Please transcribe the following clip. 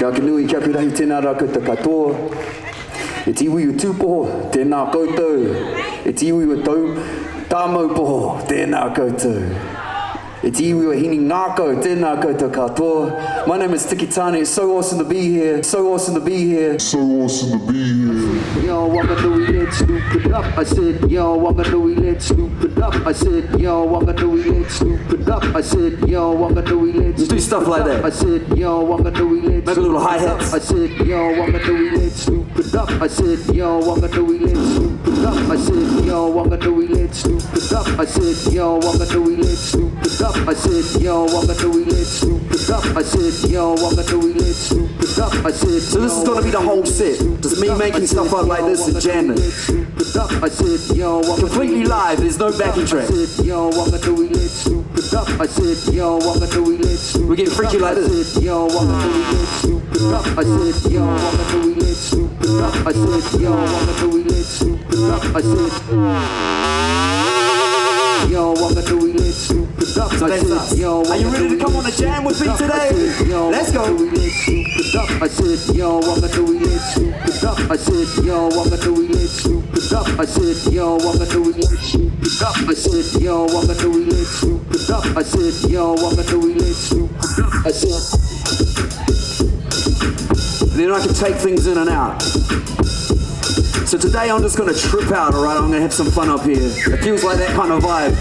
Whanganui kia pirahi tēnā rā koutou katoa. E tiwi o tūpoho, tēnā koutou. E tiwi o tāmau poho, tēnā koutou. E tiwi o hini ngākau, tēnā koutou katoa. My name is Tiki Taane. It's so awesome to be here. So awesome to be here. So awesome to be here. Yo, Whanganui, let's loop it up. I said, yo, Whanganui, let's loop it up. I said, yo, Whanganui, let's loop it up. I said, yo, Whanganui, let's do stuff like that. I said, yo, Whanganui, let's make a little hi-hats. I said, yo, Whanganui, let's loop it up. I said, yo, Whanganui, let's loop it up. I said, yo, Whanganui, let's loop it up. I said, yo, Whanganui, let's loop it up. I said, yo, Whanganui, let's loop it up. I said, yo, Whanganui, let's loop it up. I said, so this is going to be the whole set. Just me making stuff up like this and jamming. I said, yo, completely live, there's no backing track. I said, yo, Whanganui, let's loop it up. I said, yo, Whanganui, let's loop it up. We get freaky like this. I said, yo, Whanganui, let's loop it up. I said, yo, Whanganui, let's loop it up. I said, yo, Whanganui, let's loop it up. I said, yo, Whanganui, let's loop it up. So that's us. Are you ready to come on a jam with me today? Let's go. I said, yo, Whanganui, let's loop it up. I said, yo, Whanganui, let's loop it up. I said, yo, Whanganui, let's loop it up. I said, yo, Whanganui, let's loop it up. I said, yo, Whanganui, let's loop it up. I said, then I can take things in and out. So today I'm just going to trip out, alright? I'm going to have some fun up here. It feels like that kind of vibe.